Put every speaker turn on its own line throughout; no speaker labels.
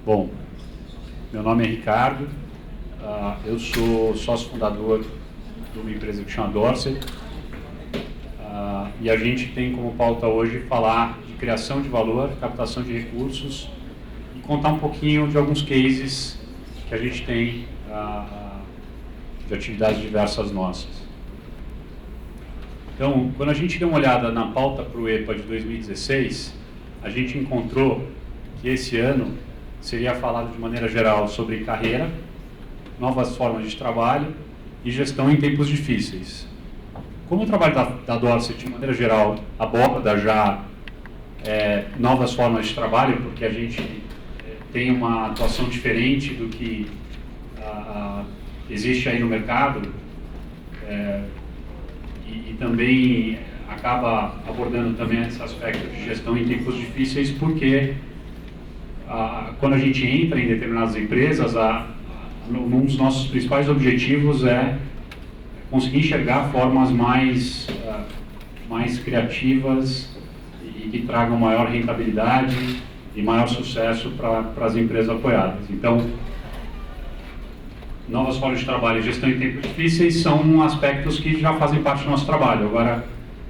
Bom, meu nome é Ricardo, eu sou sócio fundador de uma empresa que chama Dorset, e a gente tem como pauta hoje falar de criação de valor, captação de recursos e contar um pouquinho de alguns cases que a gente tem de atividades diversas nossas. Então, quando a gente deu uma olhada na pauta para o EPA de 2016, a gente encontrou que esse ano seria falado de maneira geral sobre carreira, novas formas de trabalho e gestão em tempos difíceis. Como o trabalho da Dorset, de maneira geral, aborda já novas formas de trabalho, porque a gente tem uma atuação diferente do que existe aí no mercado, e também acaba abordando também esse aspecto de gestão em tempos difíceis, porque quando a gente entra em determinadas empresas, um dos nossos principais objetivos é conseguir enxergar formas mais criativas e que tragam maior rentabilidade e maior sucesso para as empresas apoiadas. Então, novas formas de trabalho e gestão em tempos difíceis são aspectos que já fazem parte do nosso trabalho. Agora,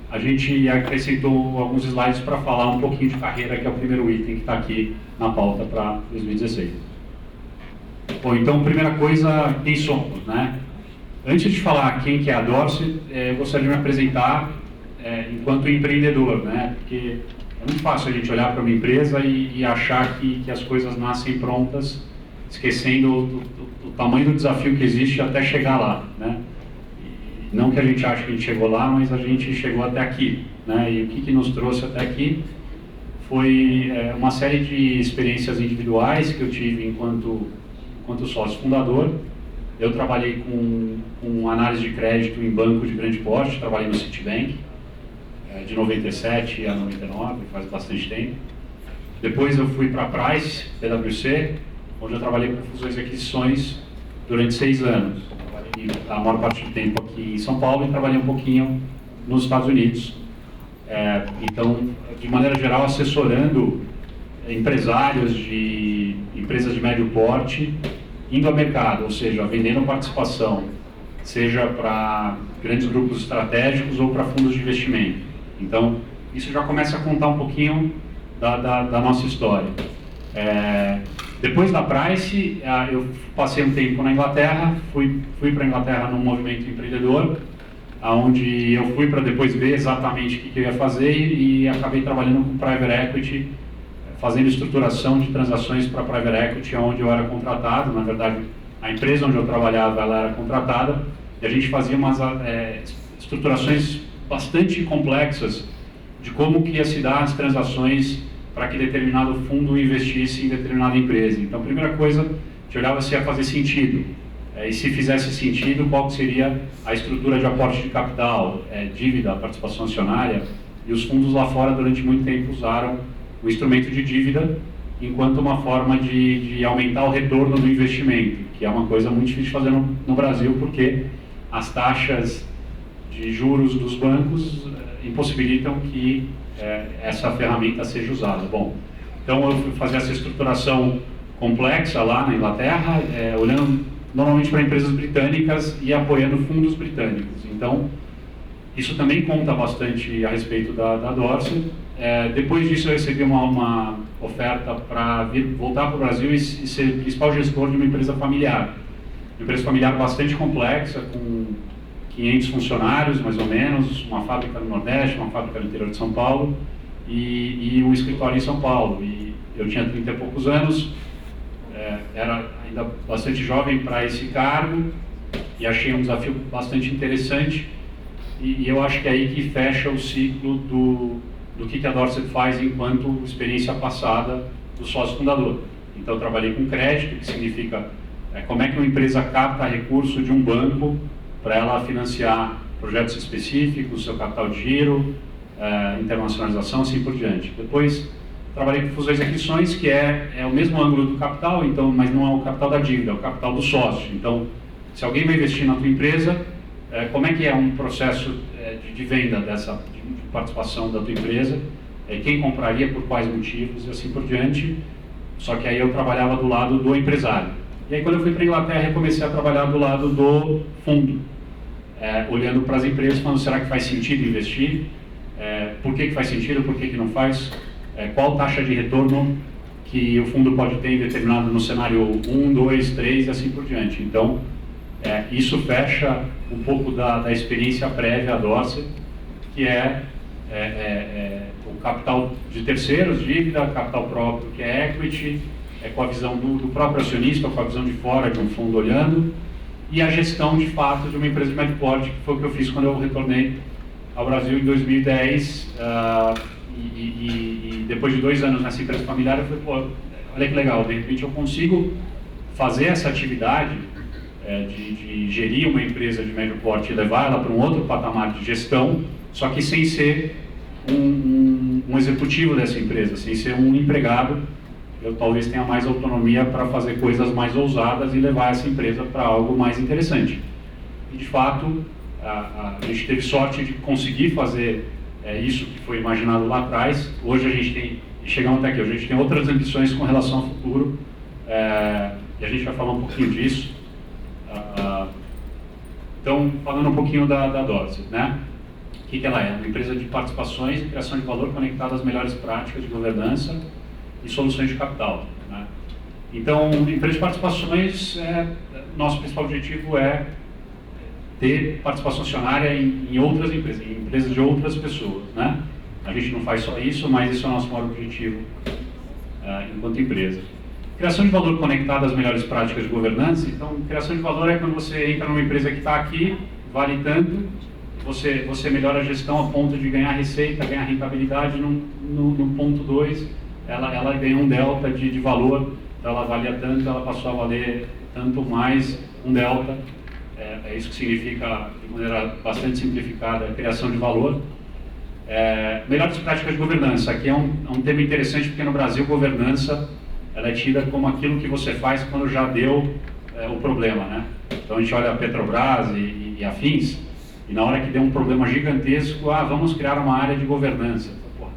a gente acrescentou alguns slides para falar um pouquinho de carreira, que é o primeiro item que está aqui na pauta para 2016. Bom, então, primeira coisa, quem somos, né? Antes de falar quem que é a Dorset, eu gostaria de me apresentar enquanto empreendedor, né? Porque é muito fácil a gente olhar para uma empresa e achar que as coisas nascem prontas, esquecendo do tamanho do desafio que existe até chegar lá, né? Não que a gente ache que a gente chegou lá, mas a gente chegou até aqui, né? E o que nos trouxe até aqui foi uma série de experiências individuais que eu tive enquanto sócio fundador. Eu trabalhei com análise de crédito em banco de grande porte, trabalhei no Citibank, de 97 a 99, faz bastante tempo. Depois eu fui para a Price, PwC, onde eu trabalhei com fusões e aquisições durante 6 anos. A maior parte do tempo aqui em São Paulo e trabalhei um pouquinho nos Estados Unidos. Então, de maneira geral, assessorando empresários de empresas de médio porte, indo ao mercado, ou seja, vendendo participação, seja para grandes grupos estratégicos ou para fundos de investimento. Então, isso já começa a contar um pouquinho da nossa história. Depois da Price, eu passei um tempo na Inglaterra, fui para a Inglaterra num movimento empreendedor, onde eu fui para depois ver exatamente o que eu ia fazer e acabei trabalhando com Private Equity, fazendo estruturação de transações para Private Equity, onde eu era contratado. Na verdade, a empresa onde eu trabalhava, ela era contratada, e a gente fazia umas estruturações bastante complexas de como que ia se dar as transações para que determinado fundo investisse em determinada empresa. Então, a primeira coisa, a gente olhava se ia fazer sentido. E se fizesse sentido, qual seria a estrutura de aporte de capital, dívida, participação acionária. E os fundos lá fora, durante muito tempo, usaram o instrumento de dívida enquanto uma forma de aumentar o retorno do investimento, que é uma coisa muito difícil de fazer no Brasil, porque as taxas de juros dos bancos impossibilitam que essa ferramenta seja usada. Bom, então eu fui fazer essa estruturação complexa lá na Inglaterra, olhando normalmente para empresas britânicas e apoiando fundos britânicos. Então, isso também conta bastante a respeito da Dorset. Depois disso eu recebi uma oferta para voltar para o Brasil e ser principal gestor de uma empresa familiar. Uma empresa familiar bastante complexa, com 500 funcionários, mais ou menos, uma fábrica no Nordeste, uma fábrica no interior de São Paulo e um escritório em São Paulo. E eu tinha 30 e poucos anos, era ainda bastante jovem para esse cargo e achei um desafio bastante interessante. E eu acho que é aí que fecha o ciclo do que a Dorset faz enquanto experiência passada do sócio fundador. Então, eu trabalhei com crédito, que significa como é que uma empresa capta recurso de um banco para ela financiar projetos específicos, seu capital de giro, internacionalização, assim por diante. Depois, trabalhei com fusões e aquisições, que é o mesmo ângulo do capital, então, mas não é o capital da dívida, é o capital do sócio. Então, se alguém vai investir na tua empresa, como é que é um processo de venda de participação da tua empresa, quem compraria, por quais motivos e assim por diante. só que aí eu trabalhava do lado do empresário. E aí quando eu fui para a Inglaterra, eu comecei a trabalhar do lado do fundo, olhando para as empresas, falando, será que faz sentido investir? Por que faz sentido, por que não faz? Qual taxa de retorno que o fundo pode ter determinado no cenário 1, 2, 3 e assim por diante. Então, isso fecha um pouco da experiência prévia da Dorsey, que o capital de terceiros, dívida, capital próprio, que é equity, com a visão do próprio acionista, com a visão de fora de um fundo olhando, e a gestão de fato de uma empresa de médio porte, que foi o que eu fiz quando eu retornei ao Brasil em 2010, e depois de 2 anos nessa empresa familiar, eu falei, pô, olha que legal, de repente eu consigo fazer essa atividade de gerir uma empresa de médio porte e levar ela para um outro patamar de gestão, só que sem ser um executivo dessa empresa, sem ser um empregado. Eu talvez tenha mais autonomia para fazer coisas mais ousadas e levar essa empresa para algo mais interessante. E, de fato, a gente teve sorte de conseguir fazer isso que foi imaginado lá atrás. Hoje a gente tem, chegamos até aqui, hoje a gente tem outras ambições com relação ao futuro, e a gente vai falar um pouquinho disso. Então, falando um pouquinho da Dorsey, né? O que ela é? Uma empresa de participações e criação de valor conectada às melhores práticas de governança e soluções de capital, né? Então, empresa de participações, nosso principal objetivo é ter participação acionária em outras empresas, em empresas de outras pessoas, né? A gente não faz só isso, mas isso é o nosso maior objetivo enquanto empresa. Criação de valor conectada às melhores práticas de governança. Então, criação de valor é quando você entra numa empresa que está aqui, vale tanto, você melhora a gestão a ponto de ganhar receita, ganhar rentabilidade. No ponto 2, ela ganha um delta de valor, então ela valia tanto, ela passou a valer tanto mais um delta. É isso que significa, de maneira bastante simplificada, a criação de valor. Melhores práticas de governança. Aqui é um tema interessante, porque no Brasil, governança ela é tida como aquilo que você faz quando já deu o problema, né? Então a gente olha a Petrobras e afins, e na hora que deu um problema gigantesco, vamos criar uma área de governança. Pô,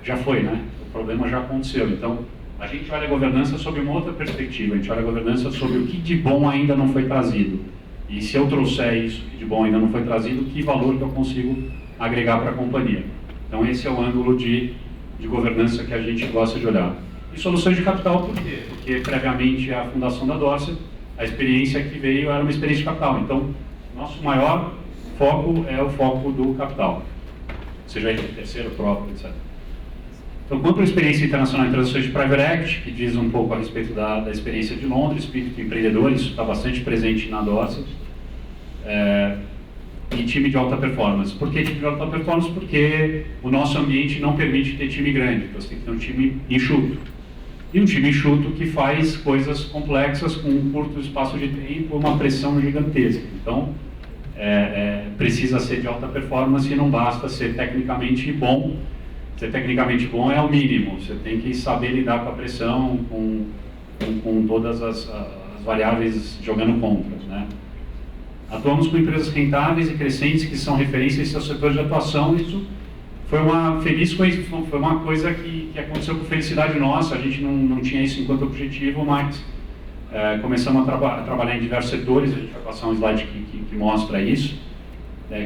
já foi, né? O problema já aconteceu. Então, a gente olha a governança sob uma outra perspectiva. A gente olha a governança sobre o que de bom ainda não foi trazido. E se eu trouxer isso que de bom ainda não foi trazido, que valor que eu consigo agregar para a companhia. Então, esse é o ângulo de governança que a gente gosta de olhar. E soluções de capital, por quê? Porque, previamente à fundação da Dorsey, a experiência que veio era uma experiência de capital. Então, nosso maior foco é o foco do capital, seja ele terceiro, próprio, etc. Então, quanto à experiência internacional em transações de private equity, que diz um pouco a respeito da experiência de Londres, espírito empreendedor, isso está bastante presente na Dorsey, e time de alta performance. Por que time de alta performance? Porque o nosso ambiente não permite ter time grande, então você tem que ter um time enxuto. E um time enxuto que faz coisas complexas com um curto espaço de tempo, uma pressão gigantesca. Então, precisa ser de alta performance e não basta ser tecnicamente bom. Ser tecnicamente bom é o mínimo, você tem que saber lidar com a pressão, com todas as variáveis jogando contra, né? Atuamos com empresas rentáveis e crescentes que são referências em seus setores de atuação. Isso foi uma coisa que aconteceu com felicidade nossa. A gente não tinha isso enquanto objetivo, mas começamos a trabalhar em diversos setores. A gente vai passar um slide que mostra isso,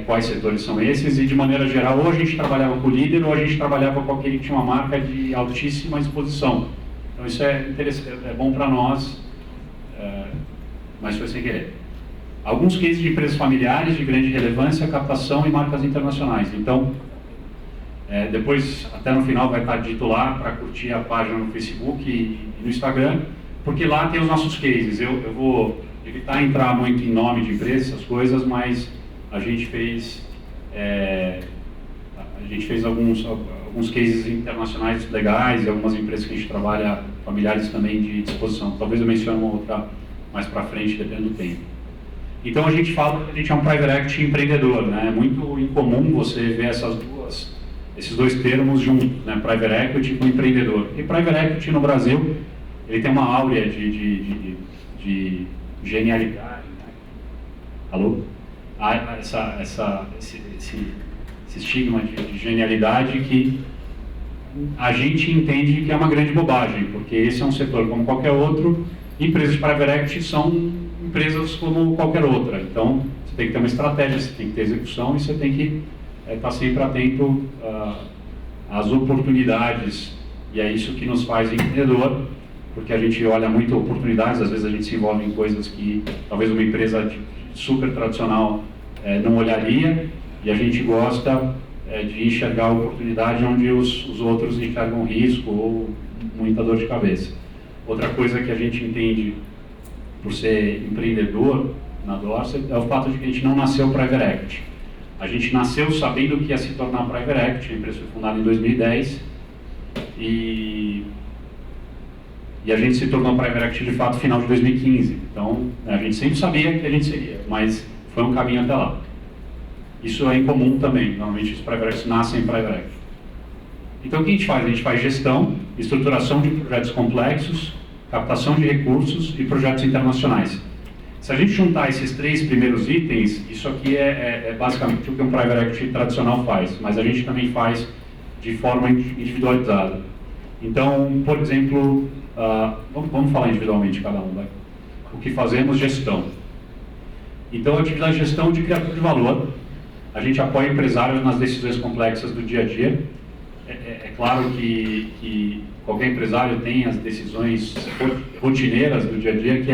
quais setores são esses, e de maneira geral, ou a gente trabalhava com o líder, ou a gente trabalhava com aquele que tinha uma marca de altíssima exposição. Então isso é interessante, é bom para nós, mas foi sem querer. Alguns cases de empresas familiares de grande relevância, captação e marcas internacionais. Então, depois, até no final, vai estar dito lá para curtir a página no Facebook e no Instagram, porque lá tem os nossos cases. Eu vou evitar entrar muito em nome de empresas, essas coisas, mas a gente fez alguns cases internacionais legais e algumas empresas que a gente trabalha, familiares também, de disposição. Talvez eu mencione uma outra mais para frente, dependendo do tempo. Então a gente fala que a gente é um private equity empreendedor, né? É muito incomum você ver esses dois termos juntos, né? Private equity com empreendedor. E private equity no Brasil, ele tem uma áurea de genialidade, né? Alô? Esse estigma de genialidade que a gente entende que é uma grande bobagem, porque esse é um setor como qualquer outro. Empresas de private equity são empresas como qualquer outra. Então, você tem que ter uma estratégia, você tem que ter execução e você tem que estar sempre atento às oportunidades. E é isso que nos faz empreendedor, porque a gente olha muito oportunidades, às vezes a gente se envolve em coisas que talvez uma empresa super tradicional não olharia, e a gente gosta de enxergar a oportunidade onde os outros enxergam risco ou muita dor de cabeça. Outra coisa que a gente entende por ser empreendedor na Dorsett é o fato de que a gente não nasceu private equity. A gente nasceu sabendo que ia se tornar private equity, a empresa foi fundada em 2010 e a gente se tornou private equity de fato no final de 2015. Então, a gente sempre sabia que a gente seria, mas foi um caminho até lá. Isso é incomum também, normalmente os private equities nascem private equity. Então, o que a gente faz? A gente faz gestão, estruturação de projetos complexos, captação de recursos e projetos internacionais. Se a gente juntar esses 3 primeiros itens, isso aqui é basicamente o que um private equity tradicional faz, mas a gente também faz de forma individualizada. Então, por exemplo, vamos falar individualmente cada um, vai? O que fazemos? Gestão. Então, a atividade de gestão de criação de valor. A gente apoia empresários nas decisões complexas do dia a dia. É claro que qualquer empresário tem as decisões rotineiras do dia a dia, que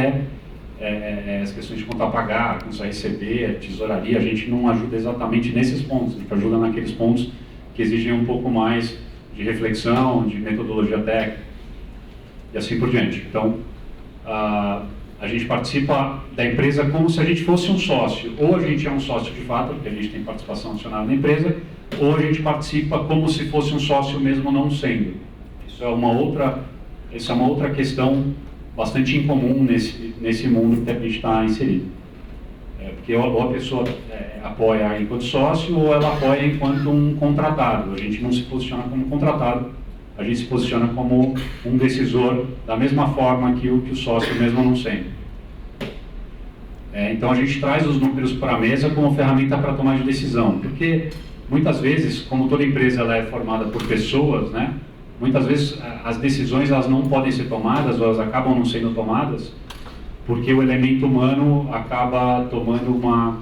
as questões de conta a pagar, contas a receber, tesouraria. A gente não ajuda exatamente nesses pontos, a gente ajuda naqueles pontos que exigem um pouco mais de reflexão, de metodologia técnica e assim por diante. Então, a gente participa da empresa como se a gente fosse um sócio. Ou a gente é um sócio de fato, porque a gente tem participação acionária na empresa, ou a gente participa como se fosse um sócio mesmo não sendo. Isso é uma outra questão bastante incomum nesse mundo que a gente está inserido. Porque ou a pessoa apoia enquanto sócio, ou ela apoia enquanto um contratado. A gente não se posiciona como contratado, a gente se posiciona como um decisor, da mesma forma que o sócio mesmo não sendo. Então a gente traz os números para a mesa como ferramenta para tomar de decisão, porque muitas vezes, como toda empresa ela é formada por pessoas, né? Muitas vezes as decisões elas não podem ser tomadas, ou elas acabam não sendo tomadas, porque o elemento humano acaba tomando uma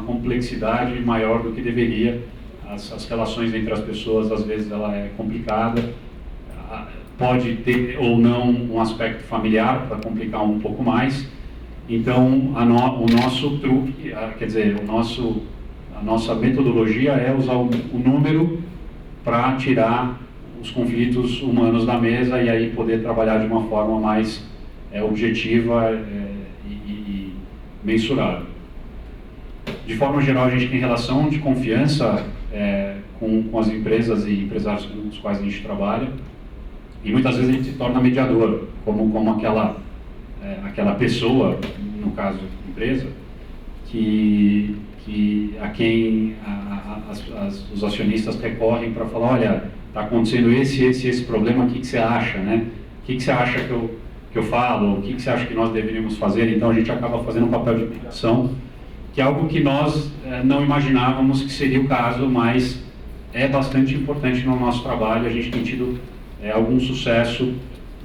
complexidade maior do que deveria. As relações entre as pessoas, às vezes, ela é complicada, pode ter ou não um aspecto familiar para complicar um pouco mais. Então, o nosso truque, quer dizer, a nossa metodologia é usar o número para tirar os conflitos humanos da mesa e aí poder trabalhar de uma forma mais objetiva e mensurável. De forma geral, a gente tem relação de confiança com as empresas e empresários com os quais a gente trabalha, e muitas vezes a gente se torna mediador, como aquela pessoa, no caso empresa, a quem os acionistas recorrem para falar, olha, está acontecendo esse problema, o que você acha, né? O que você acha que eu falo, o que você acha que nós deveríamos fazer? Então a gente acaba fazendo um papel de mediação, que é algo que nós não imaginávamos que seria o caso, mas é bastante importante no nosso trabalho. A gente tem tido algum sucesso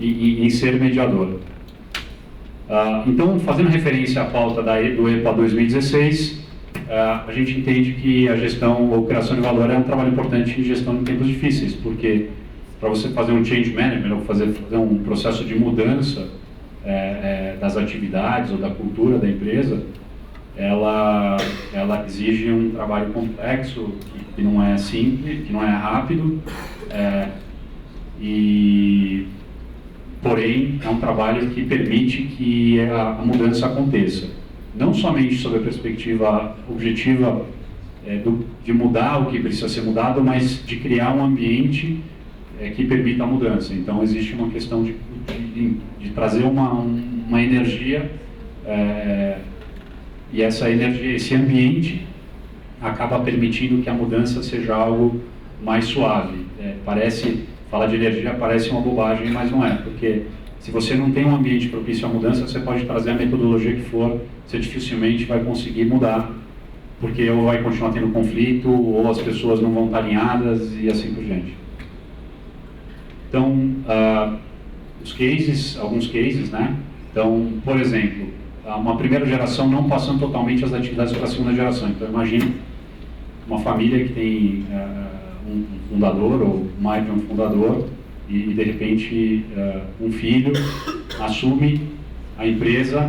em ser mediador. Então, fazendo referência à pauta do EPA 2016, a gente entende que a gestão ou criação de valor é um trabalho importante em gestão em tempos difíceis, porque para você fazer um change management, ou fazer um processo de mudança das atividades ou da cultura da empresa, ela exige um trabalho complexo, que não é simples, que não é rápido, porém é um trabalho que permite que a mudança aconteça. Não somente sob a perspectiva objetiva de mudar o que precisa ser mudado, mas de criar um ambiente que permita a mudança. Então existe uma questão de trazer uma energia, e essa energia, esse ambiente acaba permitindo que a mudança seja algo mais suave. Falar de energia parece uma bobagem, mas não é, porque se você não tem um ambiente propício à mudança, você pode trazer a metodologia que for, você dificilmente vai conseguir mudar, porque ou vai continuar tendo conflito, ou as pessoas não vão estar alinhadas e assim por diante. Então, alguns cases, né? Então, por exemplo, uma primeira geração não passando totalmente as atividades para a segunda geração. Então, imagine uma família que tem um fundador ou mais de um fundador e de repente um filho assume a empresa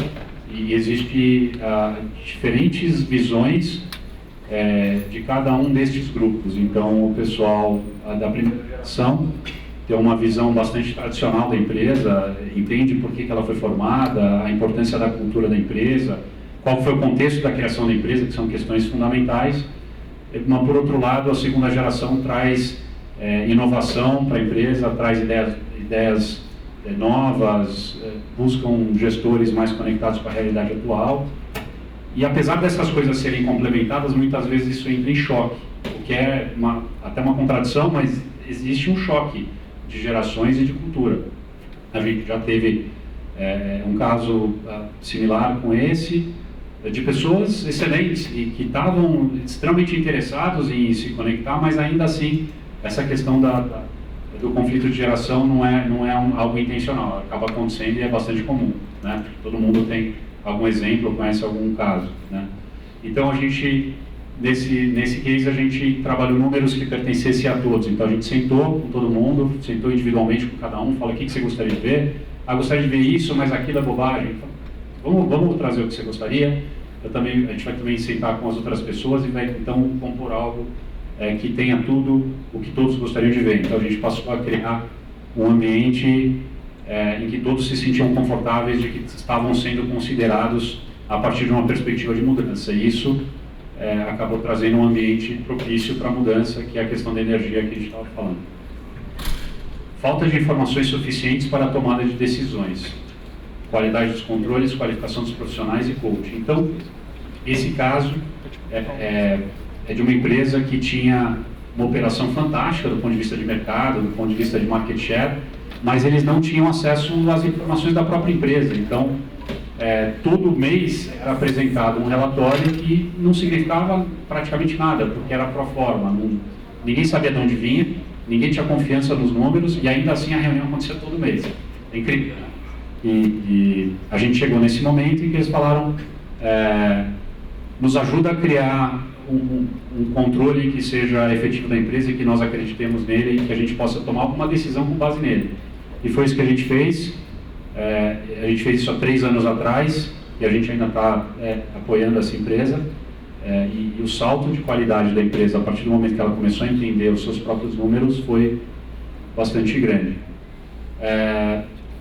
e existe diferentes visões de cada um destes grupos. Então, o pessoal da primeira geração tem uma visão bastante tradicional da empresa, entende por que ela foi formada, a importância da cultura da empresa, qual foi o contexto da criação da empresa, que são questões fundamentais. Mas, por outro lado, a segunda geração traz inovação para a empresa, traz ideias novas, buscam gestores mais conectados com a realidade atual. E apesar dessas coisas serem complementadas, muitas vezes isso entra em choque, o que é até uma contradição, mas existe um choque de gerações e de cultura. A gente já teve um caso similar com esse, de pessoas excelentes e que estavam extremamente interessados em se conectar, mas ainda assim essa questão do conflito de geração não é algo intencional, acaba acontecendo e é bastante comum, né? Todo mundo tem algum exemplo, conhece algum caso, né? Então a gente, nesse case, a gente trabalhou números que pertencessem a todos. Então a gente sentou com todo mundo, sentou individualmente com cada um, falou: o que você gostaria de ver? Gostaria de ver isso, mas aquilo é bobagem. Então, vamos trazer o que você gostaria. A gente vai também sentar com as outras pessoas e vai então compor algo que tenha tudo o que todos gostariam de ver. Então a gente passou a criar um ambiente em que todos se sentiam confortáveis de que estavam sendo considerados a partir de uma perspectiva de mudança. E isso acabou trazendo um ambiente propício para a mudança, que é a questão da energia que a gente estava falando. Falta de informações suficientes para a tomada de decisões. Qualidade dos controles, qualificação dos profissionais e coaching. Então, esse caso é de uma empresa que tinha uma operação fantástica do ponto de vista de mercado, do ponto de vista de market share, mas eles não tinham acesso às informações da própria empresa. Então, todo mês era apresentado um relatório que não significava praticamente nada, porque era pro forma. Ninguém sabia de onde vinha, ninguém tinha confiança nos números, e ainda assim a reunião acontecia todo mês. É incrível. E a gente chegou nesse momento em que eles falaram: nos ajuda a criar um controle que seja efetivo da empresa e que nós acreditemos nele e que a gente possa tomar alguma decisão com base nele. E foi isso que a gente fez. A gente fez isso há 3 anos atrás e a gente ainda está apoiando essa empresa. E o salto de qualidade da empresa, a partir do momento que ela começou a entender os seus próprios números, foi bastante grande.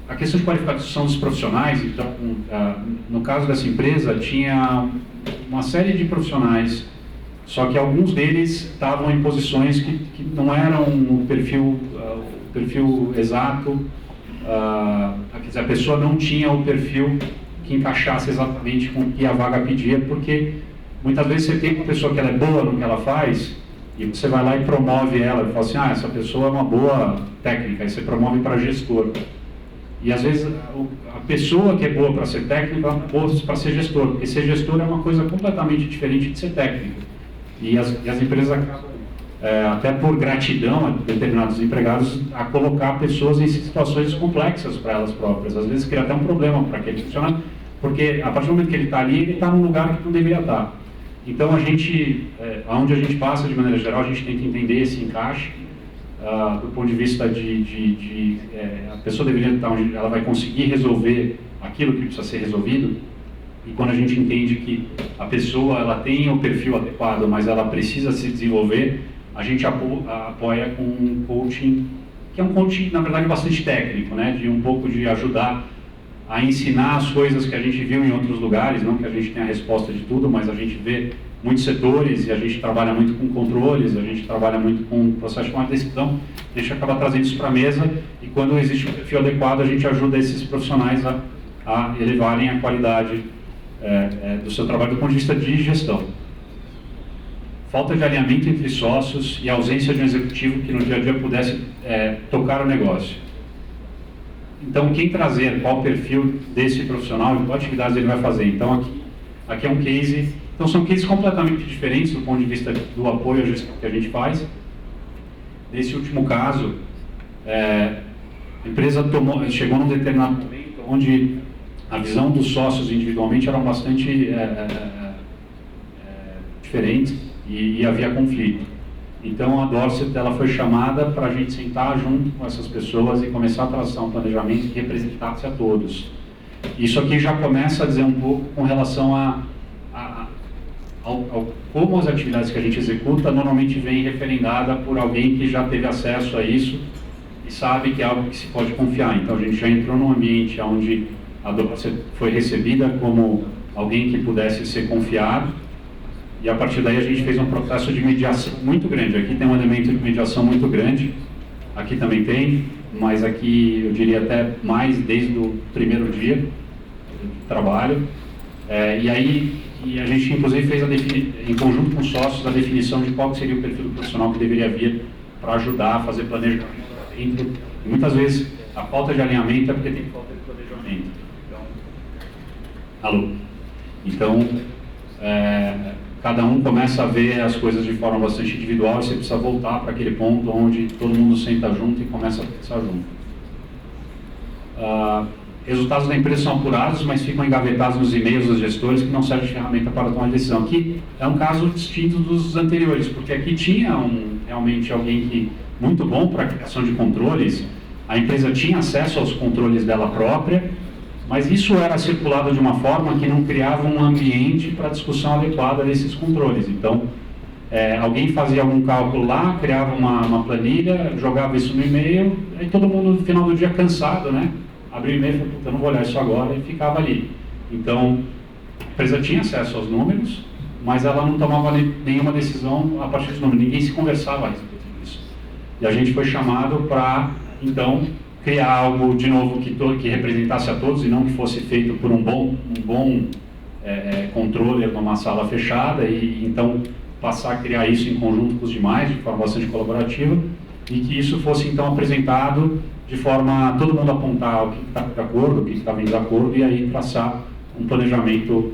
A questão de qualificação dos profissionais, então, no caso dessa empresa, tinha uma série de profissionais, só que alguns deles estavam em posições que não eram o perfil exato, quer dizer, a pessoa não tinha o perfil que encaixasse exatamente com o que a vaga pedia, porque muitas vezes você tem uma pessoa que ela é boa no que ela faz, e você vai lá e promove ela, e fala assim: essa pessoa é uma boa técnica, e você promove para gestor. E às vezes a pessoa que é boa para ser técnico é boa para ser gestor, porque ser gestor é uma coisa completamente diferente de ser técnico. E as empresas acabam, até por gratidão a determinados empregados, a colocar pessoas em situações complexas para elas próprias. Às vezes cria até um problema para aquele funcionário, porque a partir do momento que ele está ali, ele está num lugar que não deveria estar. Então a gente, aonde a gente passa de maneira geral, a gente tenta entender esse encaixe. Do ponto de vista a pessoa deveria estar onde ela vai conseguir resolver aquilo que precisa ser resolvido, e quando a gente entende que a pessoa ela tem o perfil adequado, mas ela precisa se desenvolver, a gente apoia com um coaching, que é um coaching, na verdade, bastante técnico, né? De um pouco de ajudar a ensinar as coisas que a gente viu em outros lugares, não que a gente tenha a resposta de tudo, mas a gente vê muitos setores e a gente trabalha muito com controles, a gente trabalha muito com processo de tomada de decisão, a gente acaba trazendo isso para a mesa, e quando existe um perfil adequado, a gente ajuda esses profissionais a elevarem a qualidade do seu trabalho do ponto de vista de gestão. Falta de alinhamento entre sócios e ausência de um executivo que no dia a dia pudesse tocar o negócio. Então, quem trazer qual perfil desse profissional e qual atividades ele vai fazer? Então, aqui é um case. Então, são cases completamente diferentes do ponto de vista do apoio à gestão que a gente faz. Nesse último caso, A empresa chegou num determinado momento onde a visão dos sócios individualmente eram bastante diferentes e havia conflito. Então a Dorset ela foi chamada para a gente sentar junto com essas pessoas e começar a traçar um planejamento que representasse a todos. Isso aqui já começa a dizer um pouco com relação ao como as atividades que a gente executa normalmente vem referendada por alguém que já teve acesso a isso e sabe que é algo que se pode confiar. Então a gente já entrou num ambiente onde a Dorset foi recebida como alguém que pudesse ser confiado, e a partir daí a gente fez um processo de mediação muito grande. Aqui tem um elemento de mediação muito grande, aqui também tem, mas aqui eu diria até mais desde o primeiro dia de trabalho. E a gente inclusive fez em conjunto com os sócios a definição de qual seria o perfil do profissional que deveria vir para ajudar a fazer planejamento dentro. E muitas vezes a falta de alinhamento é porque tem falta de planejamento. Então, cada um começa a ver as coisas de forma bastante individual e você precisa voltar para aquele ponto onde todo mundo senta junto e começa a pensar junto. Resultados da empresa são apurados, mas ficam engavetados nos e-mails dos gestores que não servem de ferramenta para tomar decisão. Aqui é um caso distinto dos anteriores, porque aqui tinha realmente alguém muito bom para a criação de controles. A empresa tinha acesso aos controles dela própria, mas isso era circulado de uma forma que não criava um ambiente para a discussão adequada desses controles. Então, alguém fazia algum cálculo lá, criava uma planilha, jogava isso no e-mail, e todo mundo no final do dia cansado, né? Abria o e-mail e falou, puta, eu não vou olhar isso agora, e ficava ali. Então, a empresa tinha acesso aos números, mas ela não tomava nenhuma decisão a partir dos números, ninguém se conversava a respeito disso. E a gente foi chamado para, então, criar algo, de novo, que representasse a todos e não que fosse feito por um bom controller numa sala fechada, e então passar a criar isso em conjunto com os demais, de forma bastante colaborativa, e que isso fosse então apresentado de forma a todo mundo apontar o que está de acordo, o que estava em desacordo, e aí traçar um planejamento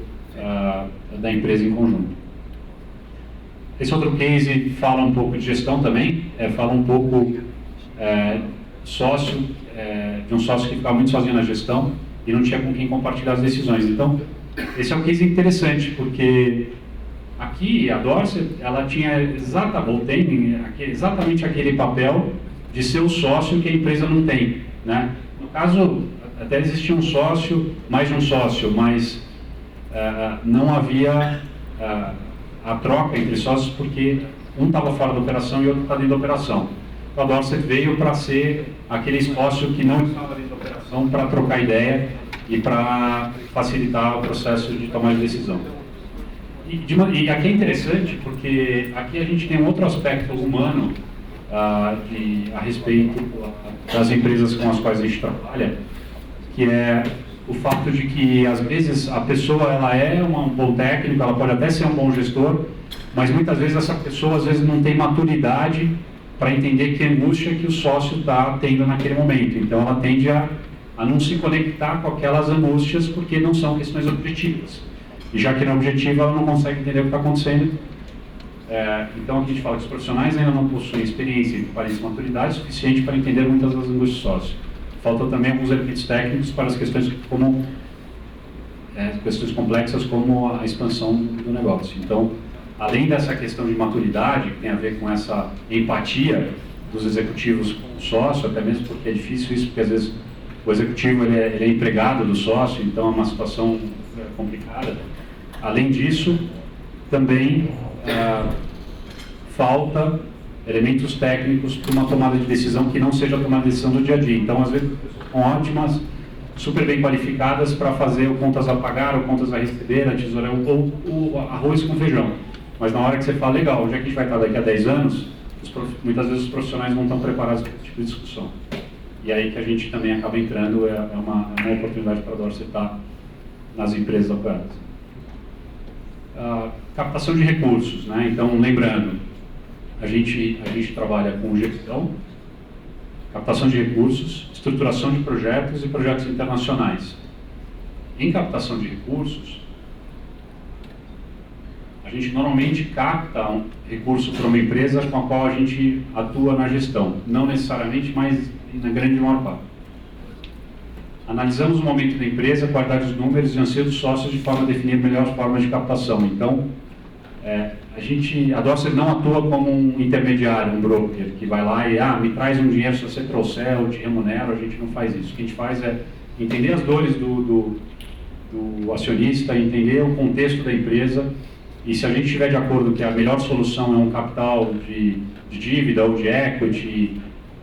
da empresa em conjunto. Esse outro case fala um pouco de gestão também, fala um pouco de um sócio que ficava muito sozinho na gestão e não tinha com quem compartilhar as decisões. Então, esse é um case interessante, porque aqui a Dorset, ela tinha exatamente aquele papel de ser o sócio que a empresa não tem, né? No caso, até existia um sócio, mais de um sócio, mas não havia a troca entre sócios porque um estava fora da operação e o outro está dentro da operação. A Dorset veio para ser aquele sócio que não estava dentro da operação para trocar ideia e para facilitar o processo de tomar de decisão. E aqui é interessante porque aqui a gente tem um outro aspecto humano a respeito das empresas com as quais a gente trabalha, que é o fato de que às vezes a pessoa ela é um bom técnico, ela pode até ser um bom gestor, mas muitas vezes essa pessoa às vezes não tem maturidade para entender que angústia que o sócio está tendo naquele momento. Então ela tende a não se conectar com aquelas angústias porque não são questões objetivas. E já que não é objetiva, ela não consegue entender o que está acontecendo. Então aqui a gente fala que os profissionais ainda não possuem experiência, experiência e maturidade suficiente para entender muitas das angústias do sócio. Falta também alguns elementos técnicos para as questões como questões complexas como a expansão do negócio. Então, além dessa questão de maturidade, que tem a ver com essa empatia dos executivos com o sócio, até mesmo porque é difícil isso, porque às vezes o executivo ele é empregado do sócio, então é uma situação complicada. Além disso, também falta elementos técnicos para uma tomada de decisão que não seja a tomada de decisão do dia a dia. Então, às vezes, são ótimas, super bem qualificadas para fazer o contas a pagar, o contas a receber, a tesoura, ou o arroz com feijão. Mas na hora que você fala, legal, onde é que a gente vai estar daqui a 10 anos, muitas vezes os profissionais não estão preparados para esse tipo de discussão. E aí que a gente também acaba entrando, é uma oportunidade para a Dorset estar nas empresas apoiadas. Captação de recursos, né? Então, lembrando, a gente trabalha com gestão, captação de recursos, estruturação de projetos e projetos internacionais. Em captação de recursos, a gente normalmente capta um recurso para uma empresa com a qual a gente atua na gestão. Não necessariamente, mas na grande maior parte. Analisamos o momento da empresa, a qualidade dos números e anseio dos sócios de forma a definir melhores formas de captação. Então, a Dorser não atua como um intermediário, um broker, que vai lá e, me traz um dinheiro, se você trouxer, eu te remunero. A gente não faz isso. O que a gente faz é entender as dores do acionista, entender o contexto da empresa, e se a gente estiver de acordo que a melhor solução é um capital de dívida ou de equity,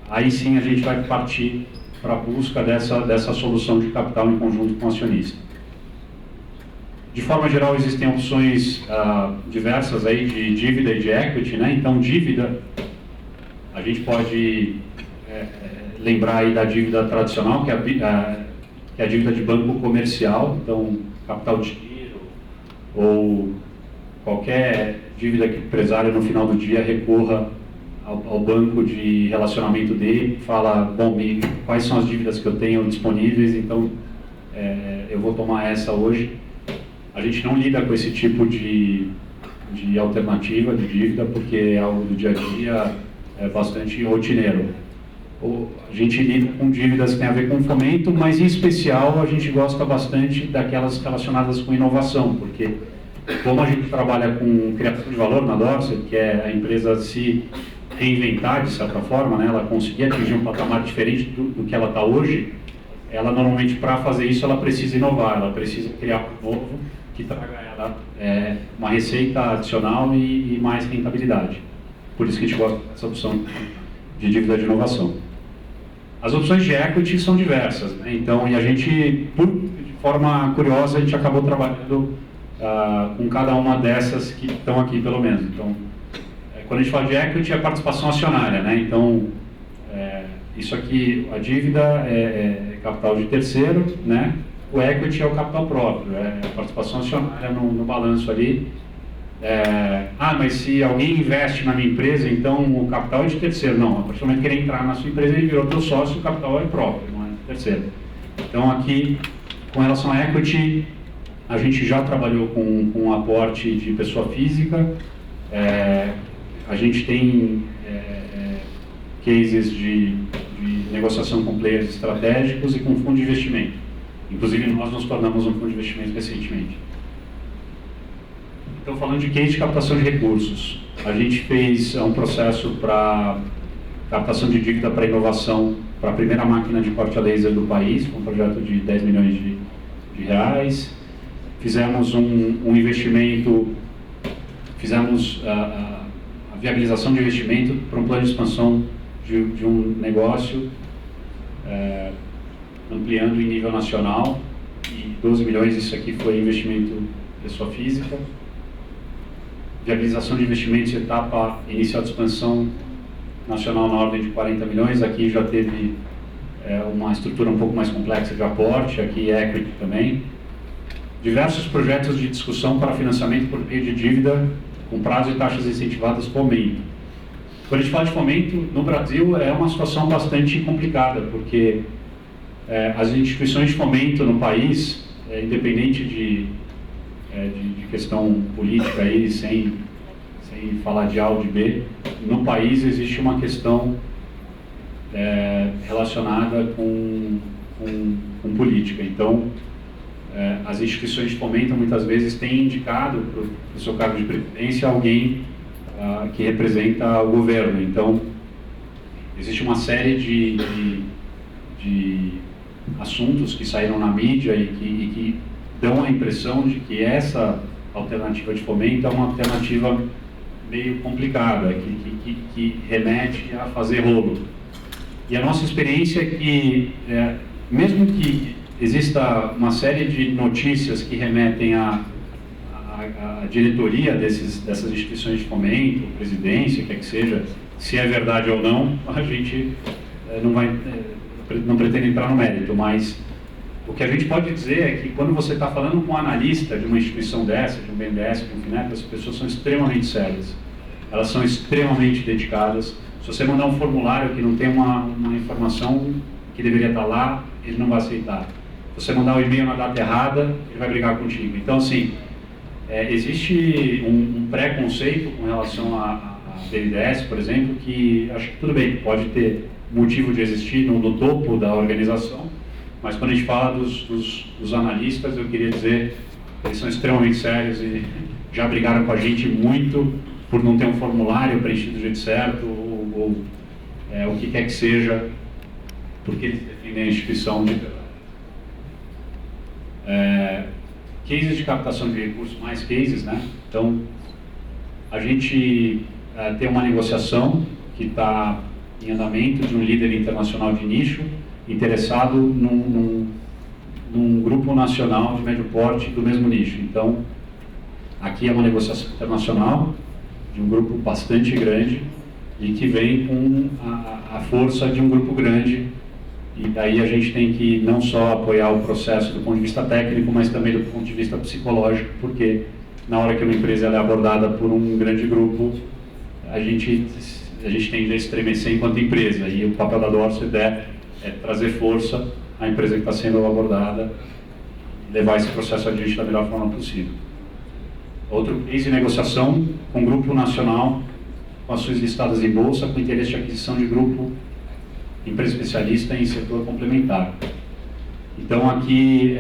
aí sim a gente vai partir para a busca dessa solução de capital em conjunto com o acionista. De forma geral, existem opções diversas aí de dívida e de equity, né? Então, dívida, a gente pode lembrar aí da dívida tradicional, que é a dívida de banco comercial, então, capital de giro ou qualquer dívida que o empresário, no final do dia, recorra ao banco de relacionamento dele, fala, bom, quais são as dívidas que eu tenho disponíveis, então eu vou tomar essa hoje. A gente não lida com esse tipo de alternativa de dívida, porque é algo do dia a dia bastante rotineiro. A gente lida com dívidas que têm a ver com fomento, mas em especial a gente gosta bastante daquelas relacionadas com inovação, porque como a gente trabalha com criação de valor na Dorser, que é a empresa se reinventar de certa forma, né, ela conseguir atingir um patamar diferente do que ela está hoje, ela normalmente, para fazer isso, ela precisa inovar, ela precisa criar algo novo que traga ela uma receita adicional e mais rentabilidade. Por isso que a gente gosta dessa opção de dívida de inovação. As opções de equity são diversas, né? Então, e a gente, de forma curiosa, a gente acabou trabalhando com cada uma dessas que estão aqui, pelo menos. Então, quando a gente fala de equity, é a participação acionária, né? Então, isso aqui, a dívida é capital de terceiro, né? O equity é o capital próprio, é a participação acionária no balanço ali. Mas se alguém investe na minha empresa, então o capital é de terceiro. Não, a partir do momento que ele entrar na sua empresa, ele virou teu sócio, o capital é próprio, não é de terceiro. Então aqui, com relação a equity, a gente já trabalhou com um aporte de pessoa física, a gente tem cases de negociação com players estratégicos e com fundo de investimento. Inclusive, nós nos tornamos um fundo de investimento recentemente. Então, falando de case de captação de recursos, a gente fez um processo para captação de dívida para inovação para a primeira máquina de corte a laser do país, com um projeto de 10 milhões de reais. Fizemos um investimento, fizemos a viabilização de investimento para um plano de expansão de um negócio, ampliando em nível nacional, e 12 milhões, isso aqui foi investimento pessoa física. Viabilização de investimentos, etapa inicial de expansão nacional na ordem de 40 milhões, aqui já teve uma estrutura um pouco mais complexa de aporte, aqui equity também. Diversos projetos de discussão para financiamento por meio de dívida com prazo e taxas incentivadas fomento. Quando a gente fala de fomento, no Brasil é uma situação bastante complicada, porque as instituições de fomento no país, independente de questão política aí, sem falar de A ou de B, no país existe uma questão relacionada com política. Então, as instituições de fomento muitas vezes têm indicado para o seu cargo de presidência alguém que representa o governo. Então, existe uma série de assuntos que saíram na mídia e que dão a impressão de que essa alternativa de fomento é uma alternativa meio complicada, que remete a fazer rolo. E a nossa experiência é que, mesmo que exista uma série de notícias que remetem à diretoria dessas instituições de fomento, presidência, quer que seja, se é verdade ou não, a gente não pretende entrar no mérito, mas o que a gente pode dizer é que quando você está falando com um analista de uma instituição dessa, de um BNDES, de um FINEP, as pessoas são extremamente sérias, elas são extremamente dedicadas. Se você mandar um formulário que não tem uma informação que deveria estar lá, ele não vai aceitar. Se você mandar o e-mail na data errada, ele vai brigar contigo. Então, assim, existe um preconceito com relação a BNDES, por exemplo, que acho que tudo bem, pode ter motivo de existir no topo da organização, mas quando a gente fala dos analistas, eu queria dizer que eles são extremamente sérios e já brigaram com a gente muito por não ter um formulário preenchido do jeito certo, ou o que quer que seja, porque eles defendem a instituição de verdade. Cases de captação de recursos, mais cases, né? Então, a gente tem uma negociação que está em andamento de um líder internacional de nicho interessado num grupo nacional de médio porte do mesmo nicho. Então, aqui é uma negociação internacional de um grupo bastante grande e que vem com a força de um grupo grande, e daí a gente tem que não só apoiar o processo do ponto de vista técnico, mas também do ponto de vista psicológico, porque na hora que uma empresa é abordada por um grande grupo, a gente tende a estremecer enquanto empresa, e o papel da Dorsett é trazer força à empresa que está sendo abordada, levar esse processo adiante da melhor forma possível. Outro case de negociação com um grupo nacional, com ações listadas em bolsa, com interesse de aquisição de grupo, empresa especialista em setor complementar. Então aqui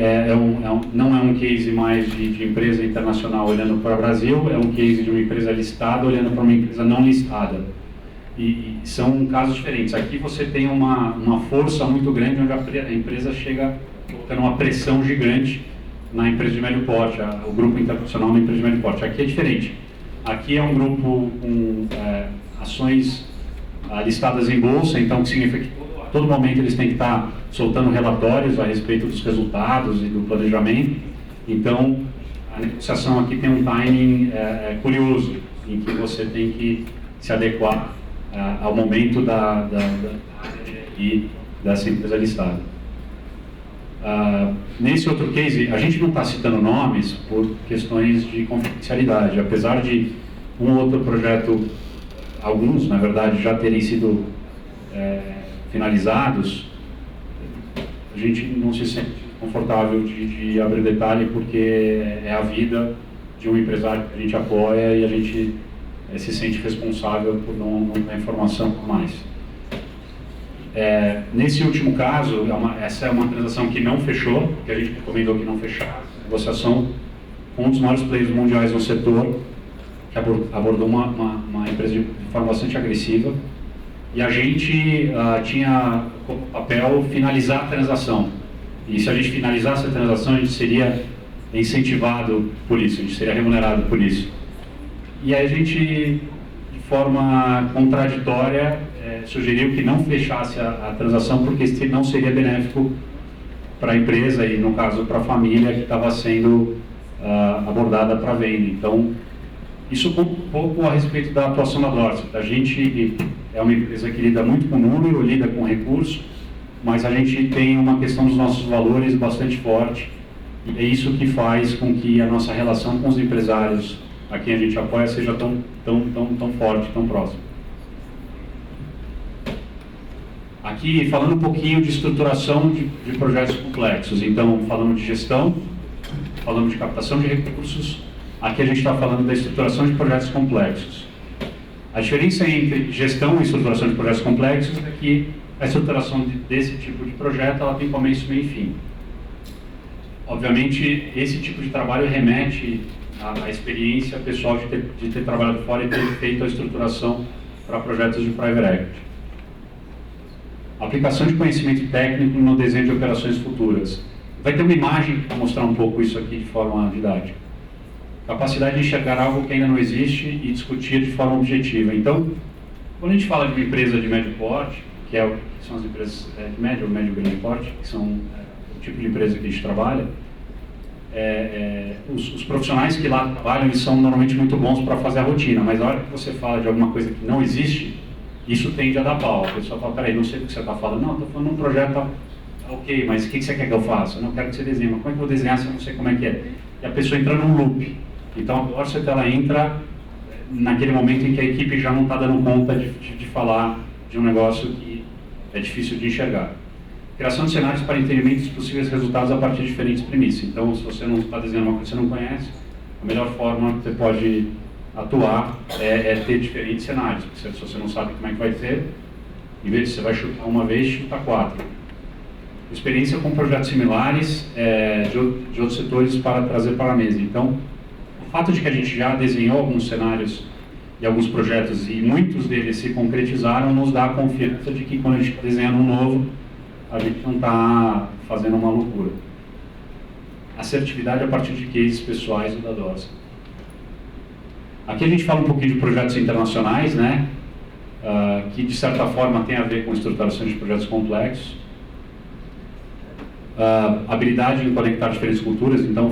não é um case mais de empresa internacional olhando para o Brasil, é um case de uma empresa listada olhando para uma empresa não listada. E são casos diferentes. Aqui você tem uma força muito grande, onde a empresa chega colocando uma pressão gigante na empresa de médio porte, o grupo internacional na empresa de médio porte. Aqui é diferente. Aqui é um grupo com ações listadas em bolsa, então que significa que a todo momento eles têm que estar soltando relatórios a respeito dos resultados e do planejamento. Então, a negociação aqui tem um timing curioso, em que você tem que se adequar ao momento e dessa empresa listada. Nesse outro case, a gente não está citando nomes por questões de confidencialidade, apesar de um outro projeto, alguns, na verdade, já terem sido finalizados, a gente não se sente confortável de abrir detalhe, porque é a vida de um empresário que a gente apoia e a gente se sente responsável por não dar informação mais. Nesse último caso, essa é uma transação que não fechou, que a gente recomendou que não fechasse, negociação com um dos maiores players mundiais no setor, que abordou uma empresa de forma bastante agressiva, e a gente tinha como papel finalizar a transação. E se a gente finalizasse a transação, a gente seria incentivado por isso, a gente seria remunerado por isso. E aí a gente, de forma contraditória, sugeriu que não fechasse a transação, porque isso não seria benéfico para a empresa e, no caso, para a família que estava sendo abordada para venda. Então, isso um pouco a respeito da atuação da Dorsett. A gente é uma empresa que lida muito com número, lida com recurso, mas a gente tem uma questão dos nossos valores bastante forte, e é isso que faz com que a nossa relação com os empresários a quem a gente apoia seja tão forte, tão próxima. Aqui, falando um pouquinho de estruturação de projetos complexos. Então, falamos de gestão, falamos de captação de recursos. Aqui a gente está falando da estruturação de projetos complexos. A diferença entre gestão e estruturação de projetos complexos é que a estruturação desse tipo de projeto ela tem começo, meio e fim. Obviamente, esse tipo de trabalho remete à experiência pessoal de ter trabalhado fora e ter feito a estruturação para projetos de private equity. Aplicação de conhecimento técnico no desenho de operações futuras. Vai ter uma imagem para mostrar um pouco isso aqui de forma didática. Capacidade de enxergar algo que ainda não existe e discutir de forma objetiva. Então, quando a gente fala de uma empresa de médio porte, que são as empresas de médio ou médio-grande porte, que são o tipo de empresa que a gente trabalha, os profissionais que lá trabalham, eles são normalmente muito bons para fazer a rotina, mas na hora que você fala de alguma coisa que não existe, isso tende a dar pau. A pessoa fala, peraí, não sei do que você está falando. Não, estou falando de um projeto, ok, mas o que você quer que eu faça? Eu não quero que você desenhe, mas como é que eu vou desenhar se eu não sei como é que é? E a pessoa entra num loop. Então a Dorsett, ela entra naquele momento em que a equipe já não está dando conta de falar de um negócio que é difícil de enxergar. Criação de cenários para entendimento dos possíveis resultados a partir de diferentes premissas. Então, se você não está desenhando uma coisa que você não conhece, a melhor forma que você pode atuar é ter diferentes cenários. Porque se você não sabe como é que vai ser, em vez de você vai chutar uma vez, chuta 4. experiência com projetos similares de outros setores para trazer para a mesa. Então, o fato de que a gente já desenhou alguns cenários e alguns projetos e muitos deles se concretizaram nos dá a confiança de que quando a gente está desenhando um novo, a gente não está fazendo uma loucura. Assertividade a partir de cases pessoais do da Dorsey. Aqui a gente fala um pouquinho de projetos internacionais, né? Que de certa forma tem a ver com estruturação de projetos complexos. Habilidade em conectar diferentes culturas, então o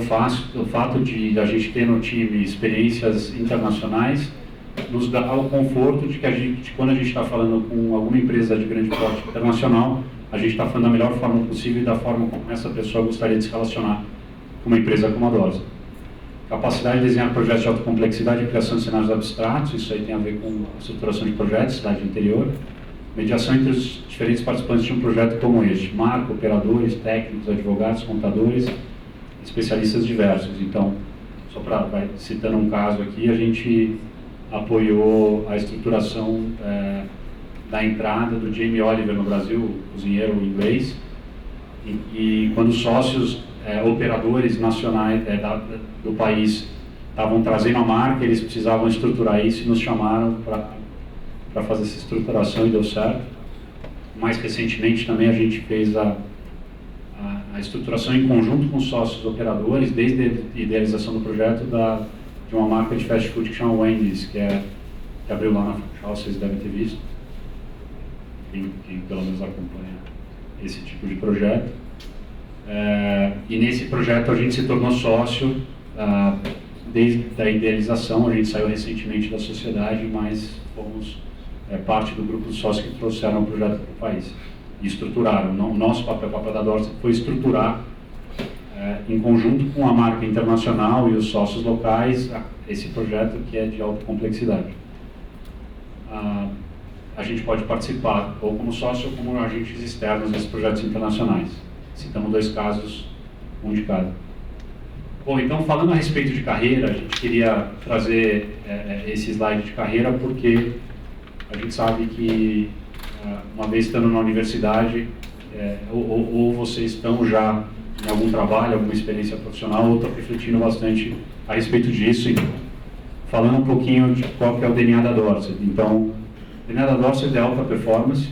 fato de a gente ter no time experiências internacionais nos dá o conforto de que quando a gente está falando com alguma empresa de grande porte internacional, a gente está falando da melhor forma possível e da forma como essa pessoa gostaria de se relacionar com uma empresa como a Dorsey. Capacidade de desenhar projetos de alta complexidade e criação de cenários abstratos, isso aí tem a ver com a estruturação de projetos, cidade interior. Mediação entre os diferentes participantes de um projeto como este, marco, operadores, técnicos, advogados, contadores, especialistas diversos. Então, só para citando um caso aqui, a gente apoiou a estruturação da entrada do Jamie Oliver no Brasil, cozinheiro inglês, e quando os sócios operadores nacionais do país estavam trazendo a marca, eles precisavam estruturar isso e nos chamaram para fazer essa estruturação e deu certo. Mais recentemente também a gente fez a estruturação em conjunto com os sócios operadores, desde a idealização do projeto de uma marca de fast food que chama Wendy's, que abriu lá na Funchal, vocês devem ter visto, quem pelo menos acompanha esse tipo de projeto. E nesse projeto a gente se tornou sócio desde a idealização. A gente saiu recentemente da sociedade, mas fomos parte do grupo de sócios que trouxeram o projeto para o país e estruturaram. O nosso papel, o papel da Dorsey, foi estruturar em conjunto com a marca internacional e os sócios locais esse projeto que é de alta complexidade. A gente pode participar ou como sócio ou como agentes externos desses projetos internacionais. Citamos 2 casos, um de cada. Bom, então falando a respeito de carreira, a gente queria trazer esse slide de carreira porque a gente sabe que uma vez estando na universidade, ou vocês estão já em algum trabalho, alguma experiência profissional, ou estão refletindo bastante a respeito disso e falando um pouquinho de qual que é o DNA da Dorsey. Então, o DNA da Dorsey é de alta performance,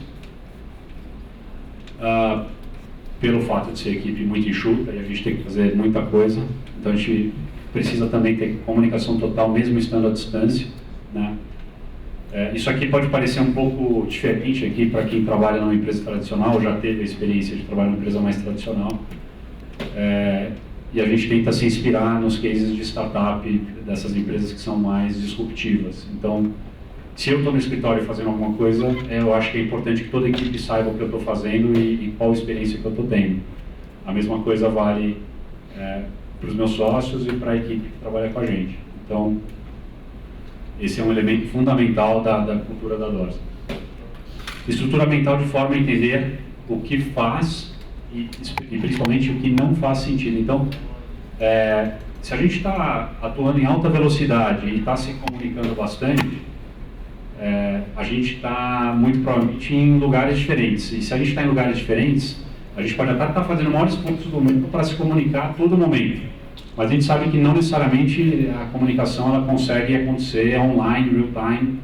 pelo fato de ser equipe muito enxuta e a gente tem que fazer muita coisa, então a gente precisa também ter comunicação total, mesmo estando à distância, né? Isso aqui pode parecer um pouco diferente aqui para quem trabalha numa empresa tradicional, já teve a experiência de trabalhar numa empresa mais tradicional, e a gente tenta se inspirar nos cases de startup dessas empresas que são mais disruptivas. Então, se eu estou no escritório fazendo alguma coisa, eu acho que é importante que toda a equipe saiba o que eu estou fazendo e qual experiência que eu estou tendo. A mesma coisa vale para os meus sócios e para a equipe que trabalha com a gente. Então, esse é um elemento fundamental da cultura da Dorsey. Estrutura mental de forma a entender o que faz e principalmente o que não faz sentido. Então, se a gente está atuando em alta velocidade e está se comunicando bastante, a gente está muito provavelmente em lugares diferentes. E se a gente está em lugares diferentes, a gente pode até estar fazendo o maior esforço do mundo para se comunicar a todo momento. Mas a gente sabe que não necessariamente a comunicação ela consegue acontecer online, real time.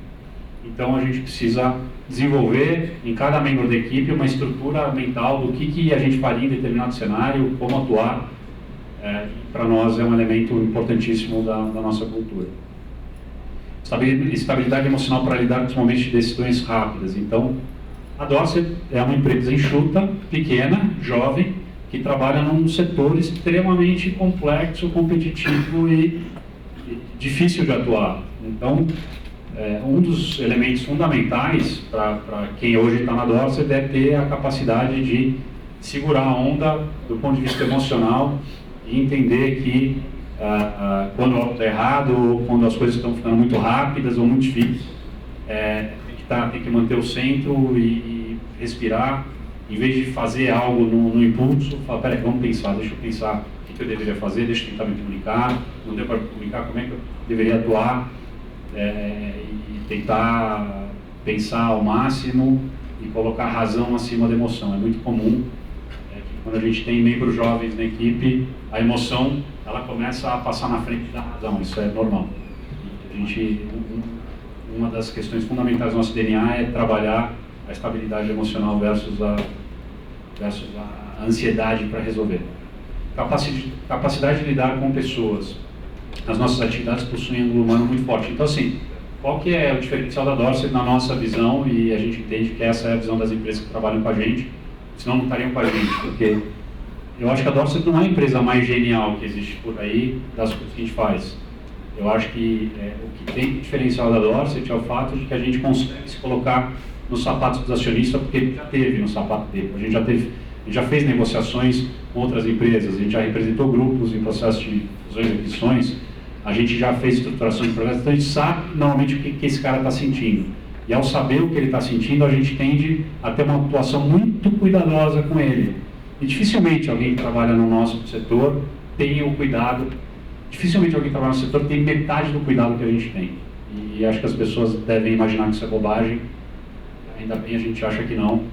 Então a gente precisa desenvolver em cada membro da equipe uma estrutura mental do que a gente faria em determinado cenário, como atuar. Para nós é um elemento importantíssimo da nossa cultura. Estabilidade emocional para lidar com os momentos de decisões rápidas. Então, a Dorsey é uma empresa enxuta, pequena, jovem, que trabalha num setor extremamente complexo, competitivo e difícil de atuar. Então, um dos elementos fundamentais para quem hoje está na Dorsey deve ter a capacidade de segurar a onda do ponto de vista emocional e entender que quando algo está errado, ou quando as coisas estão ficando muito rápidas ou muito difíceis, tem que manter o centro e respirar. Em vez de fazer algo no impulso, falar, peraí, vamos pensar, deixa eu pensar o que eu deveria fazer, deixa eu tentar me comunicar, não deu para me comunicar, como é que eu deveria atuar, e tentar pensar ao máximo e colocar a razão acima da emoção. É muito comum que quando a gente tem membros jovens na equipe, a emoção ela começa a passar na frente da razão, isso é normal. Uma das questões fundamentais do nosso DNA é trabalhar a estabilidade emocional versus a ansiedade para resolver. Capacidade de lidar com pessoas. As nossas atividades possuem um ângulo humano muito forte. Então, assim, qual que é o diferencial da Dorsey na nossa visão? E a gente entende que essa é a visão das empresas que trabalham com a gente, senão não estariam com a gente, porque eu acho que a Dorsey não é a empresa mais genial que existe por aí das coisas que a gente faz. Eu acho que o que tem diferencial da Dorsey é o fato de que a gente consegue se colocar nos sapatos dos acionistas, porque já teve no sapato dele. A gente já fez negociações com outras empresas, a gente já representou grupos em processo de fusões e aquisições, a gente já fez estruturação de projetos, então a gente sabe normalmente o que esse cara está sentindo. E ao saber o que ele está sentindo, a gente tende a ter uma atuação muito cuidadosa com ele. E dificilmente alguém que trabalha no nosso setor tem o cuidado, dificilmente alguém que trabalha no setor tem metade do cuidado que a gente tem. E acho que as pessoas devem imaginar que isso é bobagem, ainda bem a gente acha que não.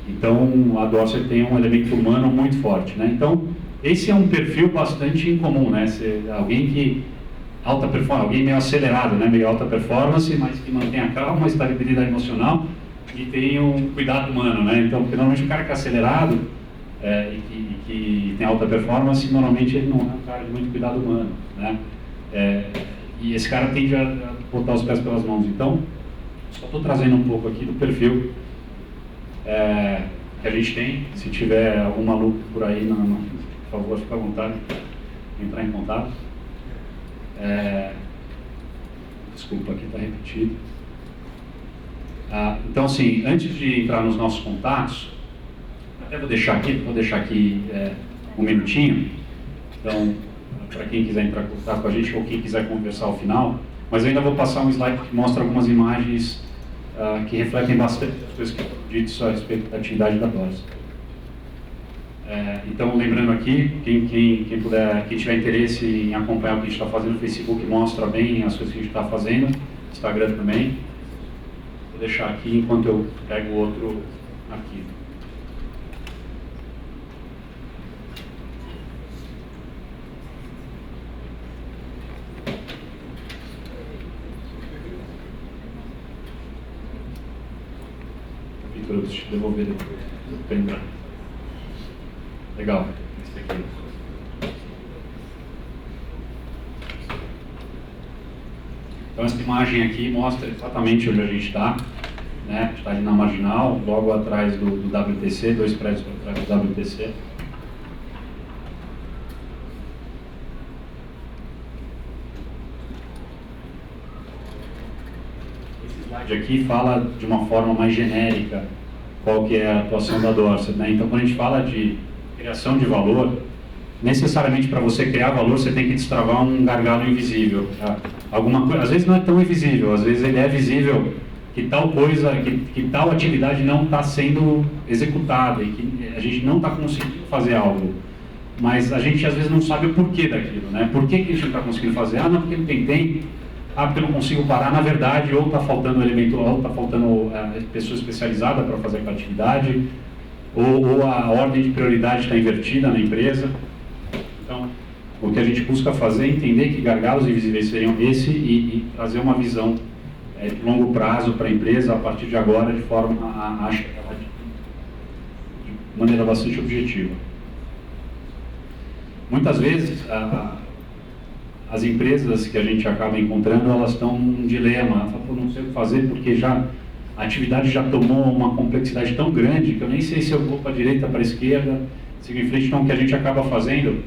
Então a Dorsey tem um elemento humano muito forte, né? Então esse é um perfil bastante incomum, né? Alguém que alta performance, alguém meio acelerado, né? Meio alta performance, mas que mantém a calma, a estabilidade emocional e tem um cuidado humano, né? Então, porque normalmente o cara que é acelerado e que tem alta performance, normalmente ele não é um cara de muito cuidado humano, né? E esse cara tende a botar os pés pelas mãos. Então, só estou trazendo um pouco aqui do perfil que a gente tem. Se tiver algum maluco por aí, por favor, fique à vontade de entrar em contato. Desculpa, aqui está repetido. Então, assim, antes de entrar nos nossos contatos, até vou deixar aqui um minutinho. Então, para quem quiser entrar em contato com a gente ou quem quiser conversar ao final, mas eu ainda vou passar um slide que mostra algumas imagens que refletem bastante as coisas que eu disse a respeito da atividade da Dorsey. Então, lembrando aqui, quem tiver interesse em acompanhar o que a gente está fazendo, o Facebook mostra bem as coisas que a gente está fazendo, Instagram também. Vou deixar aqui enquanto eu pego o outro arquivo. Vitor, eu preciso te devolver depois. Pendrive. Legal. Esse aqui. Então essa imagem aqui mostra exatamente onde a gente está, né? A gente está ali na Marginal, logo atrás do WTC, 2 prédios para trás do WTC. Esse slide aqui fala de uma forma mais genérica qual que é a atuação da Dorsey, né? Então quando a gente fala de criação de valor, necessariamente para você criar valor você tem que destravar um gargalo invisível, tá? Alguma coisa, às vezes não é tão invisível, às vezes ele é visível que tal coisa, que tal atividade não está sendo executada e que a gente não está conseguindo fazer algo, mas a gente às vezes não sabe o porquê daquilo, né? Por que a gente não está conseguindo fazer? Não, porque não tem tempo, porque eu não consigo parar, na verdade, ou está faltando elemento, ou está faltando pessoa especializada para fazer aquela atividade, ou a ordem de prioridade está invertida na empresa. Então, o que a gente busca fazer é entender que gargalos invisíveis seriam esse e trazer uma visão de longo prazo para a empresa a partir de agora, de forma de maneira bastante objetiva. Muitas vezes, as empresas que a gente acaba encontrando, elas estão num dilema, não sei o que fazer porque a atividade já tomou uma complexidade tão grande que eu nem sei se eu vou para a direita, para a esquerda, sigo em frente. Então, o que a gente acaba fazendo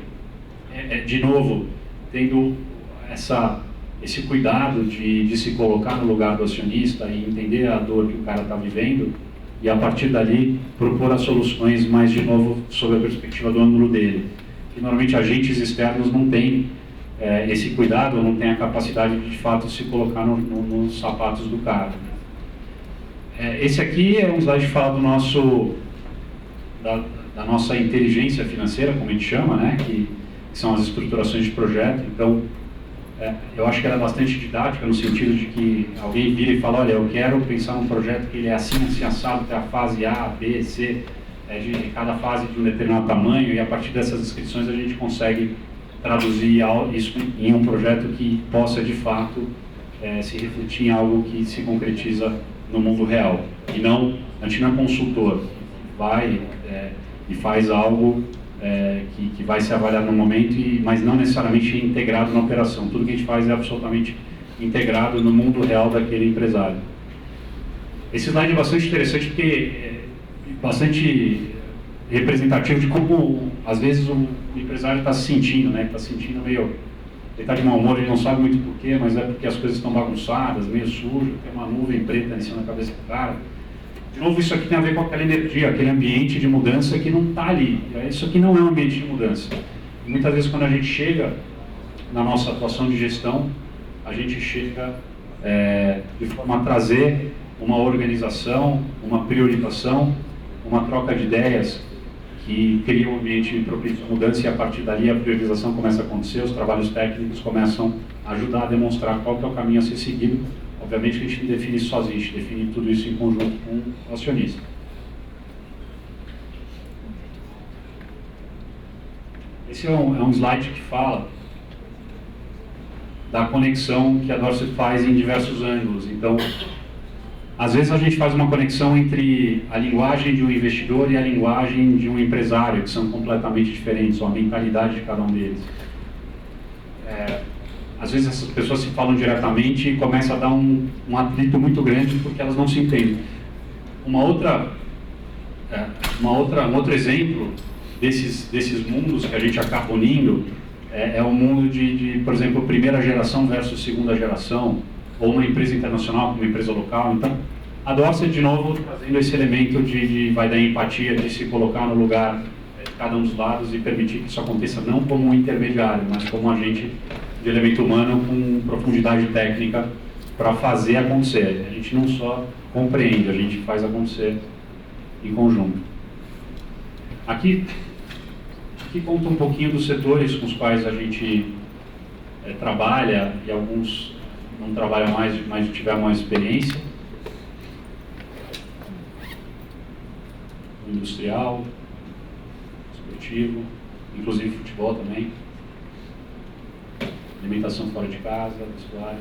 de novo, tendo esse cuidado de se colocar no lugar do acionista e entender a dor que o cara está vivendo e, a partir dali, propor as soluções mais, de novo, sob a perspectiva do ângulo dele. Que, normalmente, agentes externos não têm esse cuidado, ou não têm a capacidade de fato, se colocar nos sapatos do cara. Esse aqui é um slide que fala da nossa inteligência financeira, como a gente chama, né? Que são as estruturações de projeto. Então, eu acho que ela é bastante didática, no sentido de que alguém vira e fala, olha, eu quero pensar num projeto que ele é assim, assim, assado, tem a fase A, B, C, é de cada fase de um determinado tamanho, e a partir dessas inscrições a gente consegue traduzir isso em um projeto que possa, de fato, se refletir em algo que se concretiza no mundo real. E não, a gente não é consultor, vai e faz algo que vai se avaliar no momento, mas não necessariamente integrado na operação. Tudo que a gente faz é absolutamente integrado no mundo real daquele empresário. Esse slide é bastante interessante porque é bastante representativo de como, às vezes, o empresário está se sentindo, né? Está se sentindo meio... Ele está de mau humor, ele não sabe muito porquê, mas é porque as coisas estão bagunçadas, meio sujo, tem uma nuvem preta em cima da cabeça do cara. De novo, isso aqui tem a ver com aquela energia, aquele ambiente de mudança que não está ali. Isso aqui não é um ambiente de mudança. E muitas vezes, quando a gente chega na nossa atuação de gestão, a gente chega de forma a trazer uma organização, uma priorização, uma troca de ideias que cria um ambiente propício à mudança, e a partir dali a priorização começa a acontecer, os trabalhos técnicos começam a ajudar a demonstrar qual que é o caminho a ser seguido. Obviamente que a gente não define isso sozinho, a gente define tudo isso em conjunto com o acionista. Esse é um slide que fala da conexão que a Dorsett faz em diversos ângulos. Então, às vezes a gente faz uma conexão entre a linguagem de um investidor e a linguagem de um empresário, que são completamente diferentes, ou a mentalidade de cada um deles. Às vezes essas pessoas se falam diretamente e começa a dar um atrito muito grande porque elas não se entendem. Um outro exemplo desses mundos que a gente acaba unindo é o mundo de, por exemplo, primeira geração versus segunda geração, ou uma empresa internacional com uma empresa local. Então, a Dorsett, de novo, trazendo esse elemento vai dar empatia, de se colocar no lugar de cada um dos lados e permitir que isso aconteça não como um intermediário, mas como um agente de elemento humano com profundidade técnica para fazer acontecer. A gente não só compreende, a gente faz acontecer em conjunto. Aqui conta um pouquinho dos setores com os quais a gente trabalha, e alguns não trabalham mais, mas tiveram mais experiência. O industrial, esportivo, inclusive futebol também, alimentação fora de casa, vestuário,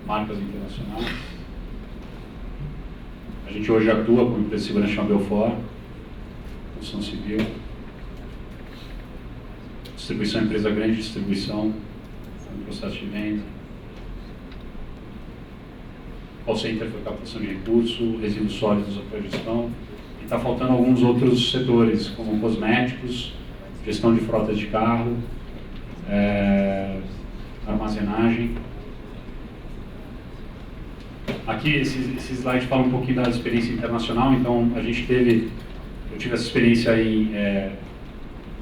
marcas internacionais. A gente hoje atua com a empresa de segurança chamada Belfort, construção civil, distribuição, empresa grande de distribuição, processo de venda, call center foi captação de recursos, resíduos sólidos para gestão, e está faltando alguns outros setores, como cosméticos, gestão de frotas de carro, armazenagem. Aqui esse slide fala um pouquinho da experiência internacional. Então eu tive essa experiência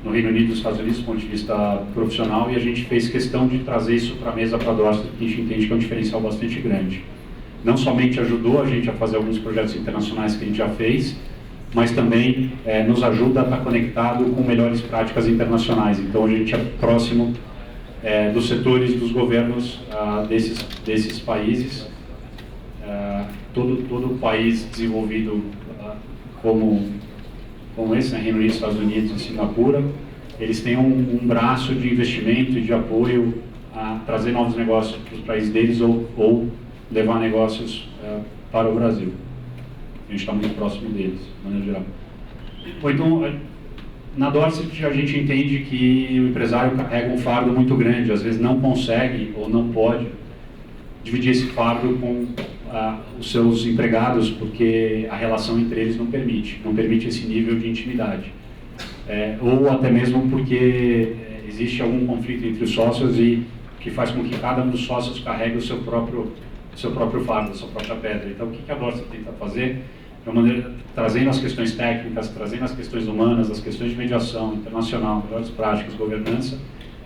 no Reino Unido e nos Estados Unidos do ponto de vista profissional, e a gente fez questão de trazer isso para a mesa para a Dorsett, porque a gente entende que é um diferencial bastante grande. Não somente ajudou a gente a fazer alguns projetos internacionais que a gente já fez, mas também nos ajuda a estar conectado com melhores práticas internacionais. Então a gente é próximo dos setores, dos governos desses países. Todo país desenvolvido como esse, né, Reino Unido, Estados Unidos e Singapura, eles têm um braço de investimento e de apoio a trazer novos negócios para os países deles ou levar negócios para o Brasil. A gente está muito próximo deles, de maneira geral. Então, na Dorsett a gente entende que o empresário carrega um fardo muito grande, às vezes não consegue ou não pode dividir esse fardo com os seus empregados, porque a relação entre eles não permite esse nível de intimidade. Ou até mesmo porque existe algum conflito entre os sócios e que faz com que cada um dos sócios carregue o seu próprio fardo, a sua própria pedra. Então, o que a Dorsett tenta fazer? De uma maneira, trazendo as questões técnicas, trazendo as questões humanas, as questões de mediação internacional, melhores práticas, governança,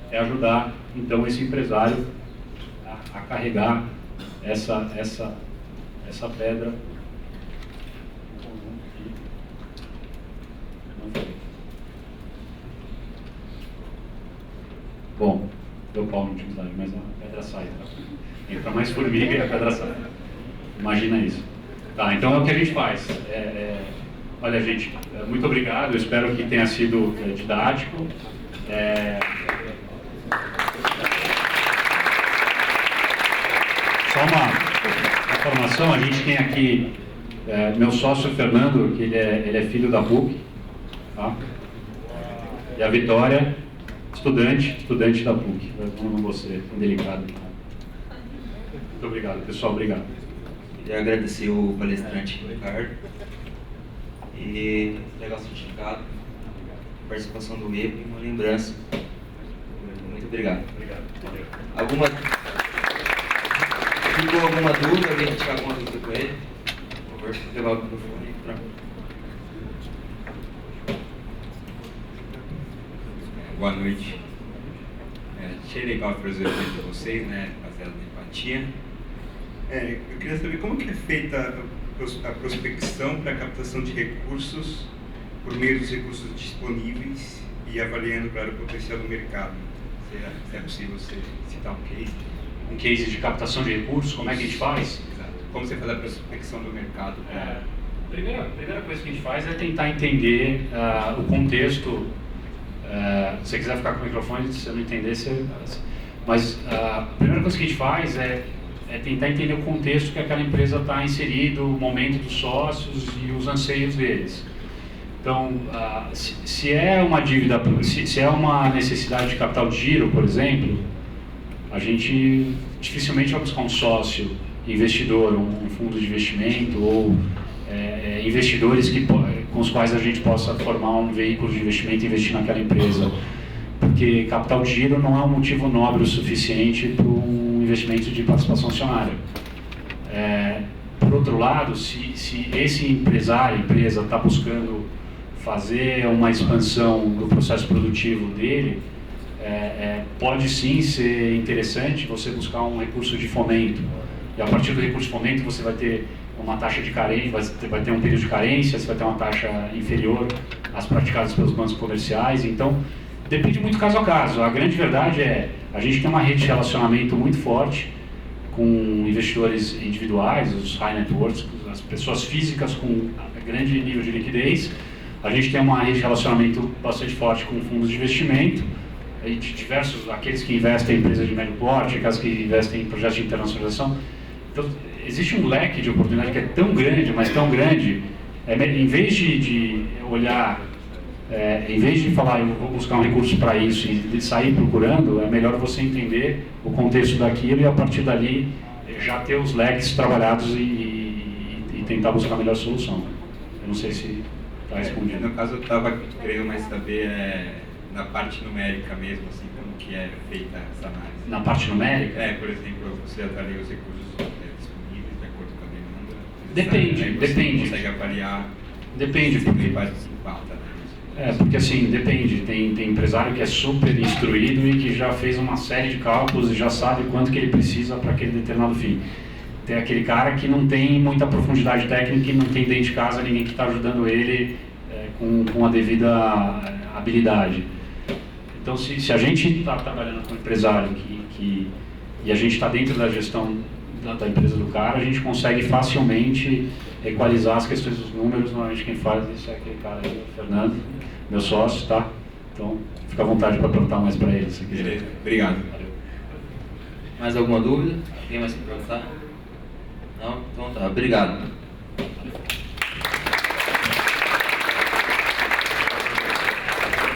é ajudar, então, esse empresário a carregar essa pedra. Bom, deu pau no último slide, mas a pedra sai. Tá? Entra mais formiga e a pedra sai. Imagina isso. Tá, então é o que a gente faz. Olha, gente, muito obrigado. Eu espero que tenha sido didático. Só uma informação, a gente tem aqui meu sócio Fernando, que ele é filho da PUC, tá? E a Vitória, estudante da PUC. Eu não vou ser indelicado. Muito obrigado, pessoal. Obrigado.
Queria agradecer o palestrante Ricardo. E legal o certificado, participação do EPA e uma lembrança. Muito obrigado.
Obrigado.
Ficou alguma dúvida? Alguém tirar alguma dúvida com ele? Por favor, levar o microfone para.
Boa noite. Achei legal a filosofia de vocês, né? Baseado na empatia. Eu queria saber como que é feita a prospecção para a captação de recursos por meio dos recursos disponíveis e avaliando, claro, o potencial do mercado. Se é possível você citar um case?
Um case de captação de recursos, como é que a gente faz?
Exato. Como você faz a prospecção do mercado?
Primeira coisa que a gente faz é tentar entender o contexto. Se você quiser ficar com o microfone, se você não entender, mas a primeira coisa que a gente faz é tentar entender o contexto que aquela empresa está inserido, o momento dos sócios e os anseios deles. Então, se é uma dívida, se é uma necessidade de capital de giro, por exemplo, a gente dificilmente vai buscar um sócio, investidor, um fundo de investimento ou investidores com os quais a gente possa formar um veículo de investimento e investir naquela empresa. Porque capital de giro não é um motivo nobre o suficiente para um investimento de participação acionária. Por outro lado, se esse empresa está buscando fazer uma expansão do processo produtivo dele, pode sim ser interessante você buscar um recurso de fomento. E a partir do recurso de fomento você vai ter uma taxa de carência, vai ter um período de carência, você vai ter uma taxa inferior às praticadas pelos bancos comerciais. Então, depende muito caso a caso. A grande verdade a gente tem uma rede de relacionamento muito forte com investidores individuais, os high net worths, as pessoas físicas com grande nível de liquidez. A gente tem uma rede de relacionamento bastante forte com fundos de investimento, de diversos, aqueles que investem em empresas de médio porte, aqueles que investem em projetos de internacionalização. Então, existe um leque de oportunidade que é tão grande, mas tão grande, em vez de olhar, em vez de falar, eu vou buscar um recurso para isso e sair procurando, é melhor você entender o contexto daquilo e a partir dali já ter os leques trabalhados e tentar buscar a melhor solução. Eu não sei se está respondido.
No caso, eu estava querendo mais saber na parte numérica mesmo, assim, como que é feita essa análise.
Na parte numérica?
Por exemplo, você avalia os recursos disponíveis de acordo com a demanda.
Depende.
Você consegue avaliar.
Depende, porque porque assim, depende, tem empresário que é super instruído e que já fez uma série de cálculos e já sabe quanto que ele precisa para aquele determinado fim. Tem aquele cara que não tem muita profundidade técnica e não tem dentro de casa ninguém que está ajudando ele com a devida habilidade. Então, se a gente está trabalhando com um empresário e a gente está dentro da gestão da empresa do cara, a gente consegue facilmente equalizar as questões dos números. Normalmente quem faz isso é aquele cara aí, o Fernando, meu sócio, tá? Então, fica à vontade para perguntar mais para ele, se quiser.
Beleza, obrigado.
Valeu.
Mais alguma dúvida? Alguém mais quer perguntar? Não? Então tá, obrigado.